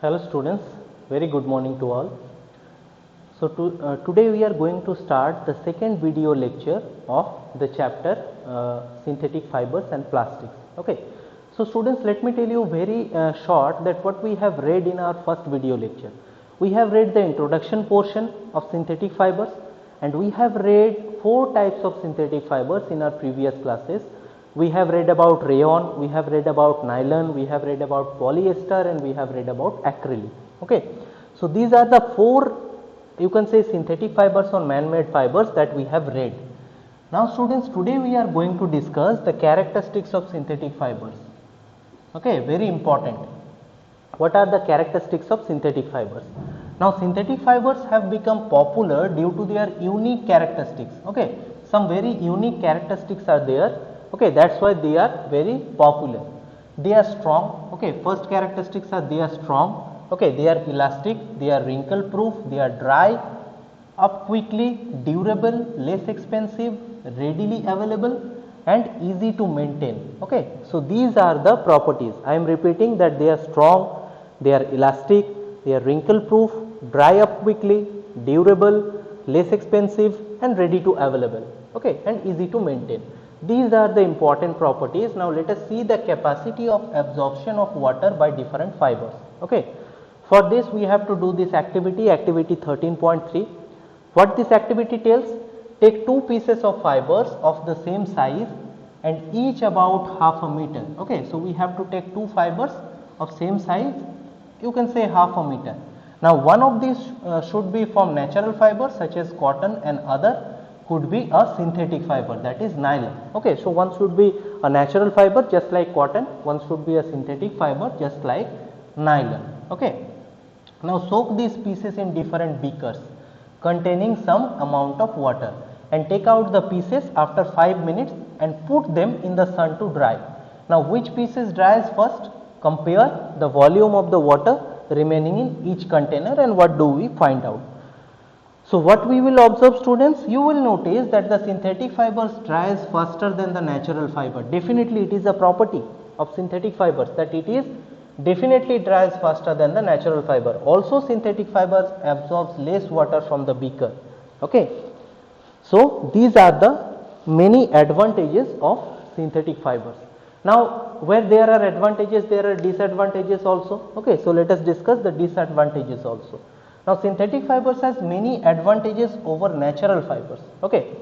Hello students, very good morning to all. So today we are going to start the second video lecture of the chapter synthetic fibers and plastics. Okay. So students, let me tell you very short that what we have read in our first video lecture. We have read the introduction portion of synthetic fibers and we have read 4 types of synthetic fibers in our previous classes. We have read about rayon, we have read about nylon, we have read about polyester and we have read about acrylic. Okay. So these are the 4, you can say, synthetic fibers or man-made fibers that we have read. Now students, today we are going to discuss the characteristics of synthetic fibers. Okay, very important. What are the characteristics of synthetic fibers? Now synthetic fibers have become popular due to their unique characteristics. Okay, some very unique characteristics are there. Okay, that's why they are very popular. They are strong. Okay, first characteristics are they are strong. Okay, they are elastic, they are wrinkle proof, they are dry up quickly, durable, less expensive, readily available and easy to maintain. Okay, so these are the properties. I am repeating that they are strong, they are elastic, they are wrinkle proof, dry up quickly, durable, less expensive and ready to available. Okay, and easy to maintain. These are the important properties. Now let us see the capacity of absorption of water by different fibers. Okay. For this we have to do this activity 13.3. What this activity tells? Take 2 pieces of fibers of the same size and each about half a meter. Okay, so we have to take 2 fibers of same size, you can say half a meter. Now one of these should be from natural fibers such as cotton and other could be a synthetic fiber, that is nylon. Okay, so one should be a natural fiber just like cotton, one should be a synthetic fiber just like nylon. Okay. Now soak these pieces in different beakers containing some amount of water and take out the pieces after 5 minutes and put them in the sun to dry. Now which pieces dries first? Compare the volume of the water remaining in each container and what do we find out? So what we will observe students, you will notice that the synthetic fibers dries faster than the natural fiber. Definitely it is a property of synthetic fibers that it is definitely dries faster than the natural fiber. Also synthetic fibers absorbs less water from the beaker. Okay. So these are the many advantages of synthetic fibers. Now where there are advantages, there are disadvantages also. Okay. So let us discuss the disadvantages also. Now synthetic fibers has many advantages over natural fibers. Okay.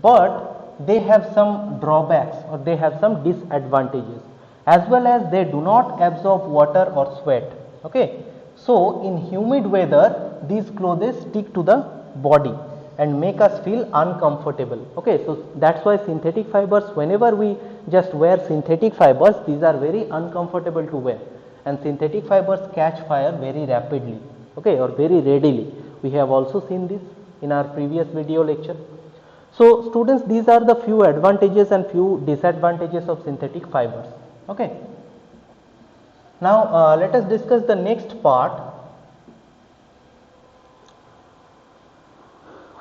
But they have some drawbacks or they have some disadvantages, as well as they do not absorb water or sweat. Okay. So in humid weather these clothes stick to the body and make us feel uncomfortable. Okay. So that's why synthetic fibers, whenever we just wear synthetic fibers, these are very uncomfortable to wear and synthetic fibers catch fire very rapidly. Okay, or very readily. We have also seen this in our previous video lecture. So students, these are the few advantages and few disadvantages of synthetic fibers. Okay. Now let us discuss the next part,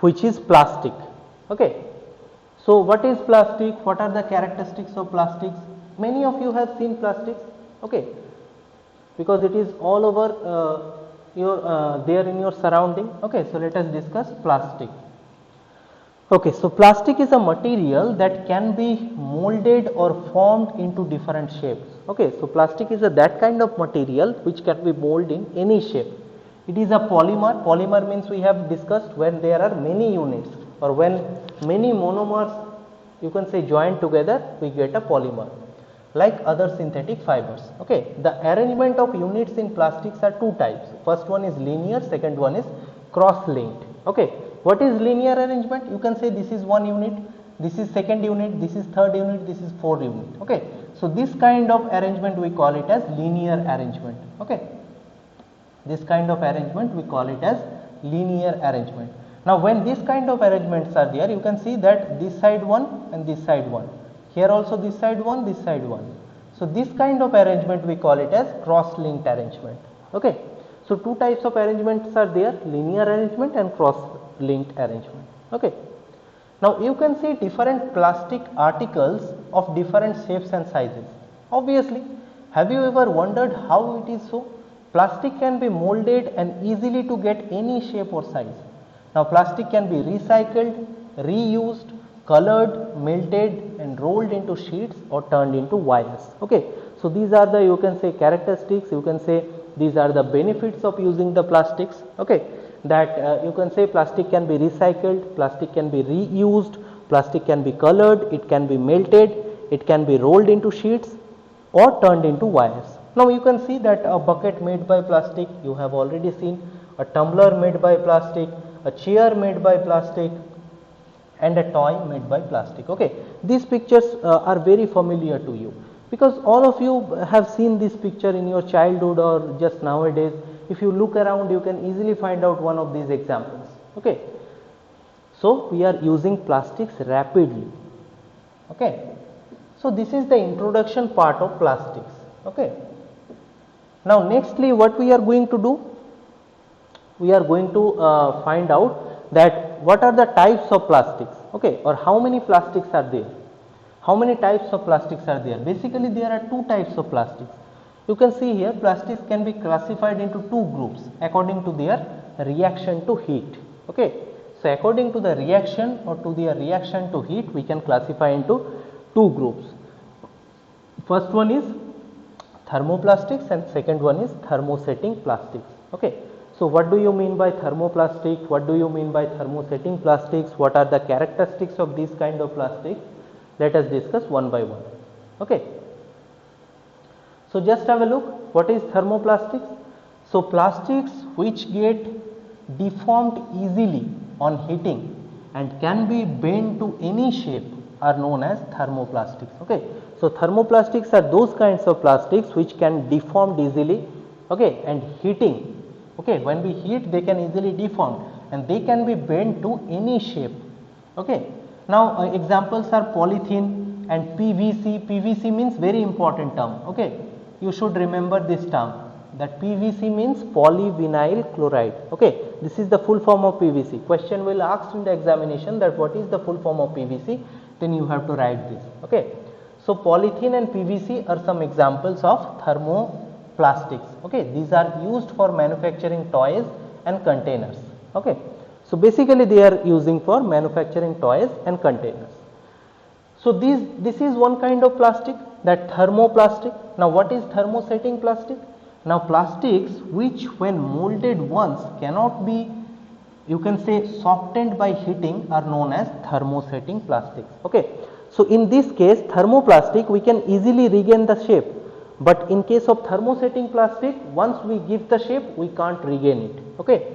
which is plastic. Okay. So what is plastic? What are the characteristics of plastics? Many of you have seen plastics. Okay, because it is all over there in your surrounding. Okay, so let us discuss plastic. Okay, so plastic is a material that can be molded or formed into different shapes. Okay, so plastic is that kind of material which can be molded in any shape. It is a polymer. Polymer means we have discussed when there are many units or when many monomers, you can say, joined together, we get a polymer like other synthetic fibers. Okay, the arrangement of units in plastics are 2 types. First one is linear, second one is cross-linked. Okay, what is linear arrangement? You can say this is 1 unit, this is second unit, this is third unit, this is 4th unit. Okay, so this kind of arrangement we call it as linear arrangement. Okay, this kind of arrangement we call it as linear arrangement. Now when this kind of arrangements are there, you can see that this side one and this side one. Here also this side one, this side one. So this kind of arrangement we call it as cross-linked arrangement. Okay. So 2 types of arrangements are there, linear arrangement and cross-linked arrangement. Okay. Now you can see different plastic articles of different shapes and sizes. Obviously, have you ever wondered how it is so? Plastic can be molded and easily to get any shape or size. Now plastic can be recycled, reused, colored, melted and rolled into sheets or turned into wires. Okay. So these are the, you can say, characteristics, you can say these are the benefits of using the plastics. Okay. That you can say plastic can be recycled, plastic can be reused, plastic can be colored, it can be melted, it can be rolled into sheets or turned into wires. Now you can see that a bucket made by plastic, you have already seen, a tumbler made by plastic, a chair made by plastic and a toy made by plastic. Okay. These pictures are very familiar to you because all of you have seen this picture in your childhood or just nowadays. If you look around, you can easily find out one of these examples. Okay. So we are using plastics rapidly. Okay. So this is the introduction part of plastics. Okay. Now nextly, what we are going to do? We are going to find out that what are the types of plastics. Okay. Or how many plastics are there? How many types of plastics are there? Basically, there are two types of plastics. You can see here plastics can be classified into two groups according to their reaction to heat. Okay. So according to the reaction or to their reaction to heat, we can classify into two groups. First one is thermoplastics and second one is thermosetting plastics. Okay. So what do you mean by thermoplastic? What do you mean by thermosetting plastics? What are the characteristics of these kind of plastics? Let us discuss one by one. Okay. So just have a look, what is thermoplastics? So plastics which get deformed easily on heating and can be bent to any shape are known as thermoplastics. Okay. So thermoplastics are those kinds of plastics which can deform easily, okay, and heating, okay, when we heat they can easily deform and they can be bent to any shape. Okay. Now examples are polythene and PVC. PVC means very important term. Okay. You should remember this term, that PVC means polyvinyl chloride. Okay. This is the full form of PVC. Question will ask in the examination that what is the full form of PVC, then you have to write this. Okay. So polythene and PVC are some examples of thermoplastics. Okay. These are used for manufacturing toys and containers. Okay. So basically they are using for manufacturing toys and containers. So this is one kind of plastic, that thermoplastic. Now what is thermosetting plastic? Now plastics which when molded once cannot be, you can say, softened by heating are known as thermosetting plastics. Okay. So in this case thermoplastic we can easily regain the shape, but in case of thermosetting plastic once we give the shape we can't regain it. Okay.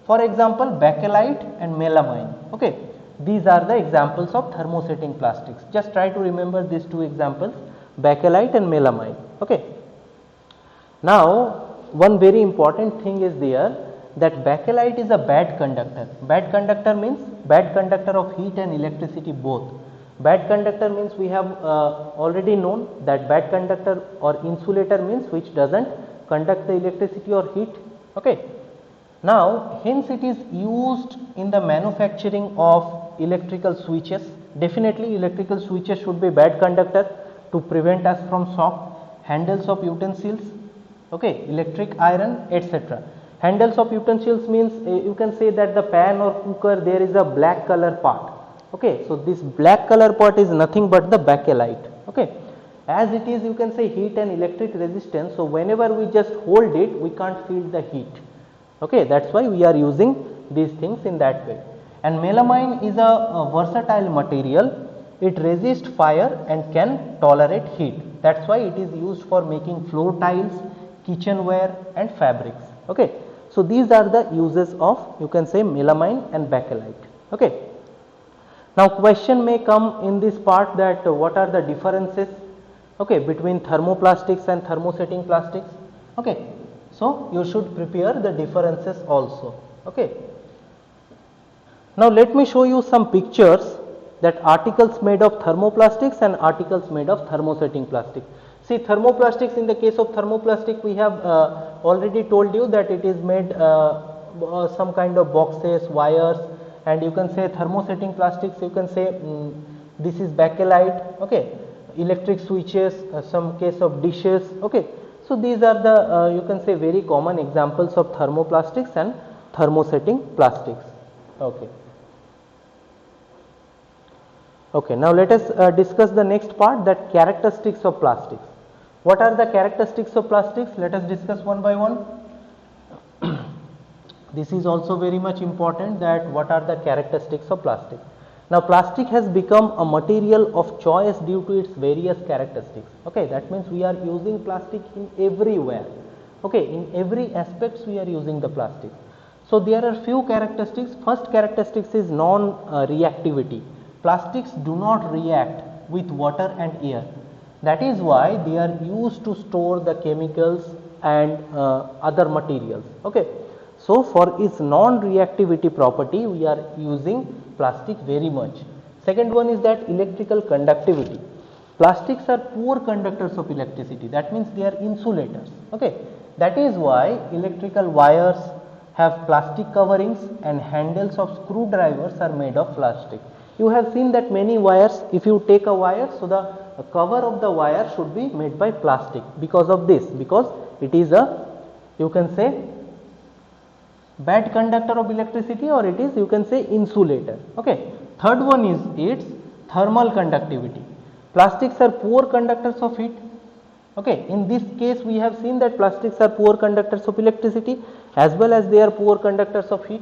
For example, bakelite and melamine. Okay. These are the examples of thermosetting plastics. Just try to remember these two examples, bakelite and melamine. Okay. Now one very important thing is there, that bakelite is a bad conductor. Bad conductor means bad conductor of heat and electricity both. Bad conductor means we have already known that bad conductor or insulator means which doesn't conduct the electricity or heat. Okay. Now hence it is used in the manufacturing of electrical switches. Definitely electrical switches should be bad conductor to prevent us from shock. Handles of utensils, okay, electric iron, etc. Handles of utensils means you can say that the pan or cooker there is a black color part. Okay, so this black color part is nothing but the bakelite. Okay, as it is, you can say, heat and electric resistance. So whenever we just hold it, we can't feel the heat. Okay, that's why we are using these things in that way. And melamine is a versatile material. It resists fire and can tolerate heat. That's why it is used for making floor tiles, kitchenware and fabrics. Okay, so these are the uses of, you can say, melamine and bakelite. Okay. Now question may come in this part that what are the differences, okay, between thermoplastics and thermosetting plastics. Okay. So you should prepare the differences also. Okay. Now let me show you some pictures, that articles made of thermoplastics and articles made of thermosetting plastic. See, thermoplastics, in the case of thermoplastic we have already told you that it is made some kind of boxes, wires, and you can say thermosetting plastics, you can say this is bakelite, okay, electric switches, some case of dishes. Okay. So these are the you can say very common examples of thermoplastics and thermosetting plastics. Okay. Okay, now let us discuss the next part, that characteristics of plastics. What are the characteristics of plastics? Let us discuss one by one. This is also very much important, that what are the characteristics of plastic. Now plastic has become a material of choice due to its various characteristics. Okay, that means we are using plastic in everywhere. Okay, in every aspects we are using the plastic. So there are few characteristics. First characteristics is non-reactivity. Plastics do not react with water and air. That is why they are used to store the chemicals and other materials. Okay. So for its non-reactivity property, we are using plastic very much. Second one is that electrical conductivity. Plastics are poor conductors of electricity. That means they are insulators. Okay. That is why electrical wires have plastic coverings and handles of screwdrivers are made of plastic. You have seen that many wires, if you take a wire, so the cover of the wire should be made by plastic because of this, because it is a, you can say, bad conductor of electricity, or it is, you can say, insulator. Okay. Third one is its thermal conductivity. Plastics are poor conductors of heat. Okay. In this case we have seen that plastics are poor conductors of electricity as well as they are poor conductors of heat.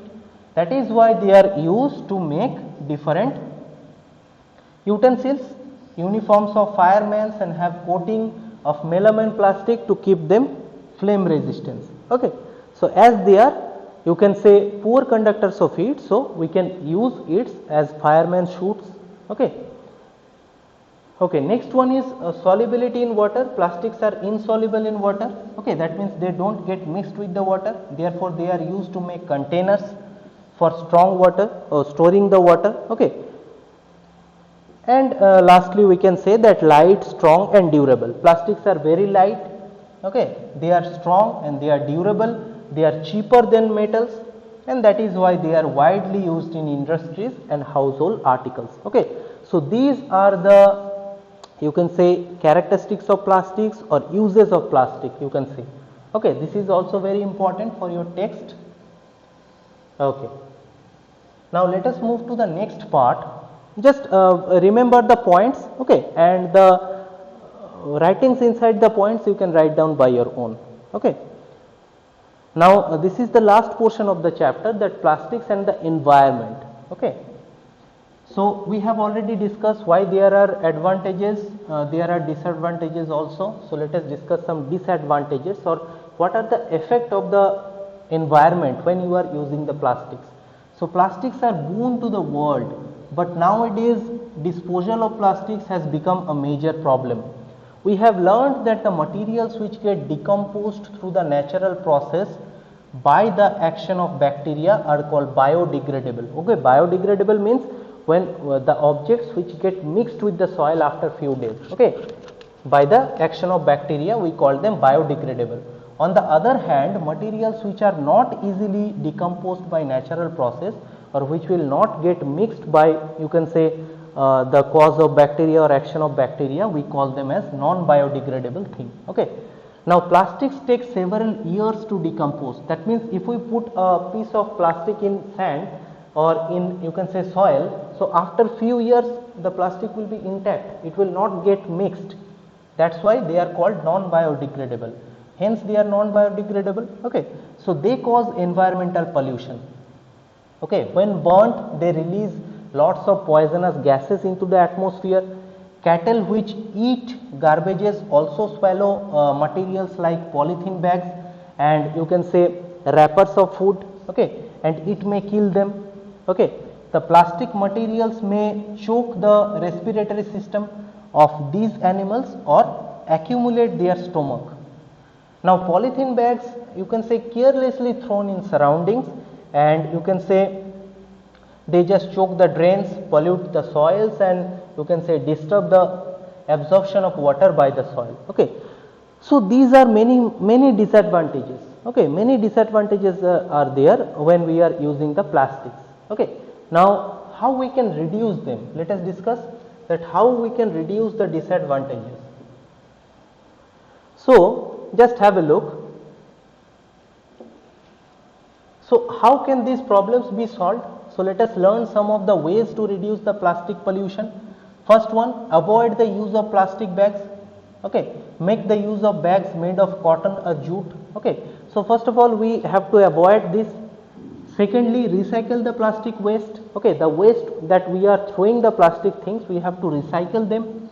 That is why they are used to make different utensils, uniforms of firemen, and have coating of melamine plastic to keep them flame resistance. Okay. So as they are, you can say, poor conductors of heat, so we can use it as fireman shoots. Okay. Okay, next one is solubility in water. Plastics are insoluble in water. Okay, that means they don't get mixed with the water. Therefore, they are used to make containers for strong water or storing the water. Okay. And lastly, we can say that light, strong and durable. Plastics are very light. Okay, they are strong and they are durable. They are cheaper than metals, and that is why they are widely used in industries and household articles. Okay. So these are the, you can say, characteristics of plastics or uses of plastic, you can say. Okay, this is also very important for your text. Okay. Now let us move to the next part. Just remember the points, okay, and the writings inside the points you can write down by your own. Okay. Now this is the last portion of the chapter, that plastics and the environment. Okay. So we have already discussed why there are advantages, there are disadvantages also. So let us discuss some disadvantages, or what are the effect of the environment when you are using the plastics. So plastics are boon to the world, but nowadays disposal of plastics has become a major problem. We have learned that the materials which get decomposed through the natural process by the action of bacteria are called biodegradable. Okay, biodegradable means when the objects which get mixed with the soil after few days, okay, by the action of bacteria, we call them biodegradable. On the other hand, materials which are not easily decomposed by natural process, or which will not get mixed by, you can say, the cause of bacteria or action of bacteria, we call them as non-biodegradable thing. Okay. Now plastics take several years to decompose. That means if we put a piece of plastic in sand or in, you can say, soil, so after few years the plastic will be intact, it will not get mixed. That's why they are called non-biodegradable. Hence they are non-biodegradable. Okay. So they cause environmental pollution. Okay. When burnt, they release lots of poisonous gases into the atmosphere. Cattle which eat garbages also swallow materials like polythene bags and, you can say, wrappers of food. Okay. And it may kill them. Okay. The plastic materials may choke the respiratory system of these animals or accumulate their stomach. Now polythene bags, you can say, carelessly thrown in surroundings, and you can say they just choke the drains, pollute the soils, and, you can say, disturb the absorption of water by the soil. Okay. So these are many disadvantages. Okay, many disadvantages are there when we are using the plastics. Okay. Now how we can reduce them? Let us discuss that how we can reduce the disadvantages. So just have a look. So how can these problems be solved? So let us learn some of the ways to reduce the plastic pollution. First one, avoid the use of plastic bags. Okay, make the use of bags made of cotton or jute. Okay, so first of all we have to avoid this. Secondly, recycle the plastic waste. Okay, the waste that we are throwing the plastic things, we have to recycle them.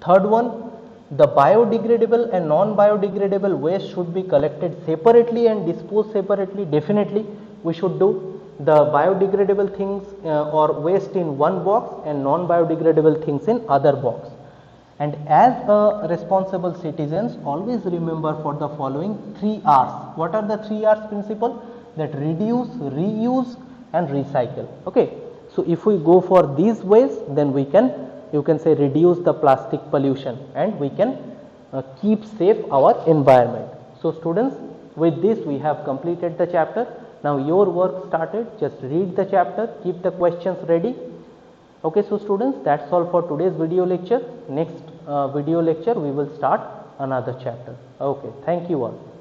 Third one, the biodegradable and non-biodegradable waste should be collected separately and disposed separately. Definitely we should do the biodegradable things or waste in one box and non-biodegradable things in other box. And as a responsible citizens, always remember for the following 3 R's. What are the 3 R's principle? That reduce, reuse and recycle. Okay, so if we go for these ways, then we can, you can say, reduce the plastic pollution and we can keep safe our environment. So students, with this we have completed the chapter. Now your work started. Just read the chapter, keep the questions ready. Okay, so students, that's all for today's video lecture. Next video lecture we will start another chapter. Okay, thank you all.